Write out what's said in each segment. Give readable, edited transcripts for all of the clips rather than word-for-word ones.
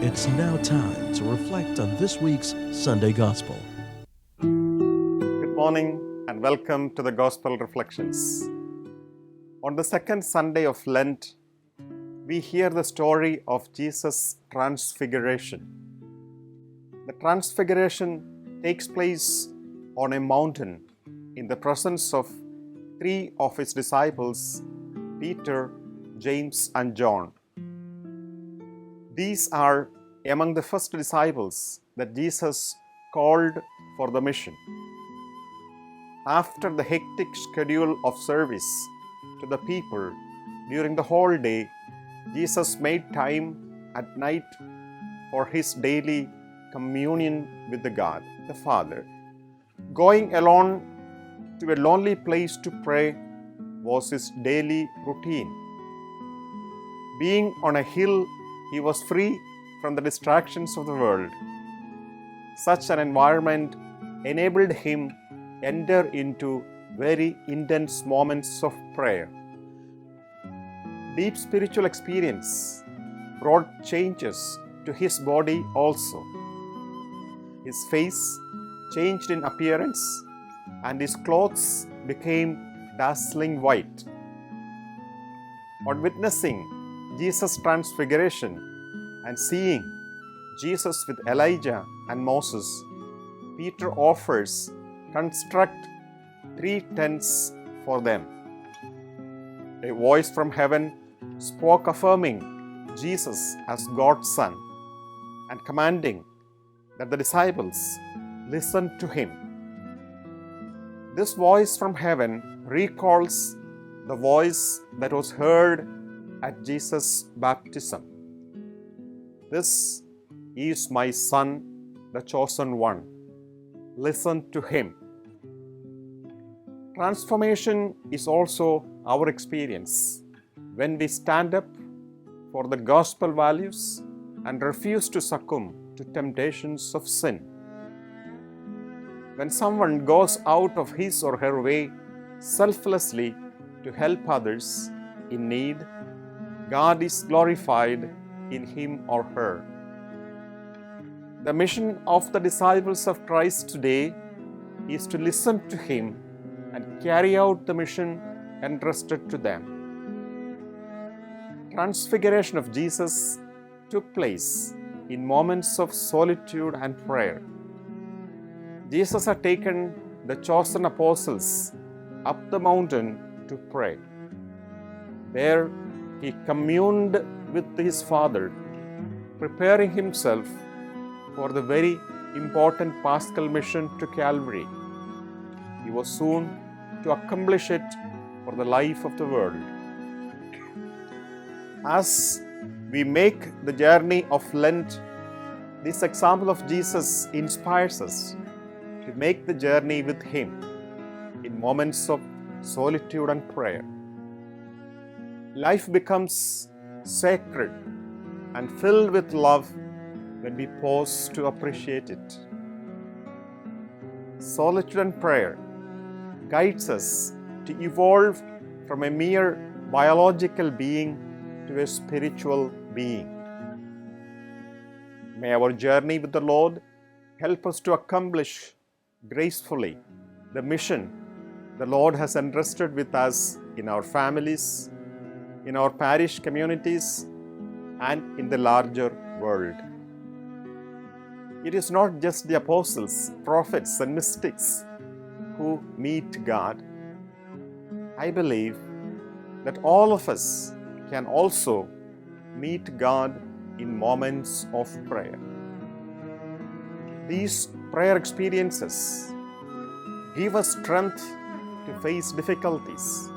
It's now time to reflect on this week's Sunday Gospel. Good morning and welcome to the Gospel Reflections. On the second Sunday of Lent, we hear the story of Jesus' Transfiguration. The Transfiguration takes place on a mountain in the presence of three of his disciples, Peter, James, and John. These are among the first disciples that Jesus called for the mission. After the hectic schedule of service to the people during the whole day, Jesus made time at night for his daily communion with the God, the Father. Going alone to a lonely place to pray was his daily routine. Being on a hill, he was free from the distractions of the world. Such an environment enabled him enter into very intense moments of prayer. Deep spiritual experience brought changes to his body also. His face changed in appearance and his clothes became dazzling white. On witnessing Jesus' transfiguration and seeing Jesus with Elijah and Moses, Peter offers construct 3 tents for them. A voice from heaven spoke affirming Jesus as God's Son and commanding that the disciples listen to him. This voice from heaven recalls the voice that was heard at Jesus' baptism. This is my Son, the chosen one. Listen to him. Transformation is also our experience when we stand up for the gospel values and refuse to succumb to temptations of sin. When someone goes out of his or her way selflessly to help others in need, God is glorified in him or her. The mission of the disciples of Christ today is to listen to him and carry out the mission entrusted to them. Transfiguration of Jesus took place in moments of solitude and prayer. Jesus had taken the chosen apostles up the mountain to pray. There he communed with his Father, preparing himself for the very important Paschal mission to Calvary. He was soon to accomplish it for the life of the world. As we make the journey of Lent, this example of Jesus inspires us to make the journey with him in moments of solitude and prayer. Life becomes sacred and filled with love when we pause to appreciate it. Solitude and prayer guides us to evolve from a mere biological being to a spiritual being. May our journey with the Lord help us to accomplish gracefully the mission the Lord has entrusted with us in our families, in our parish communities, and in the larger world. It is not just the apostles, prophets, and mystics who meet God. I believe that all of us can also meet God in moments of prayer. These prayer experiences give us strength to face difficulties,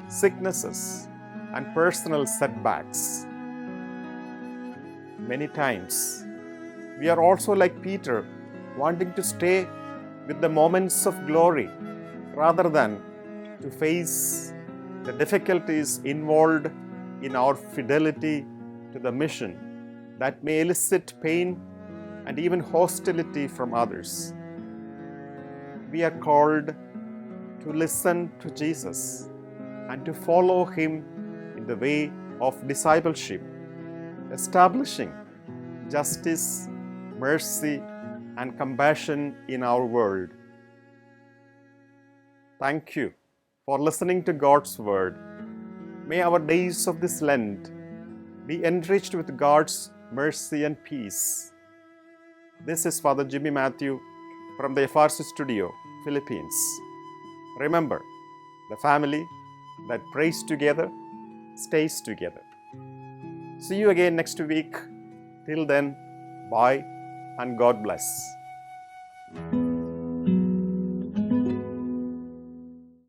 sicknesses, and personal setbacks. Many times, we are also like Peter, wanting to stay with the moments of glory rather than to face the difficulties involved in our fidelity to the mission that may elicit pain and even hostility from others. We are called to listen to Jesus and to follow him in the way of discipleship, establishing justice, mercy, and compassion in our world. Thank you for listening to God's Word. May our days of this Lent be enriched with God's mercy and peace. This is Father Jimmy Matthew from the FRC Studio, Philippines. Remember, the family that prays together stays together. See you again next week. Till then, bye and God bless.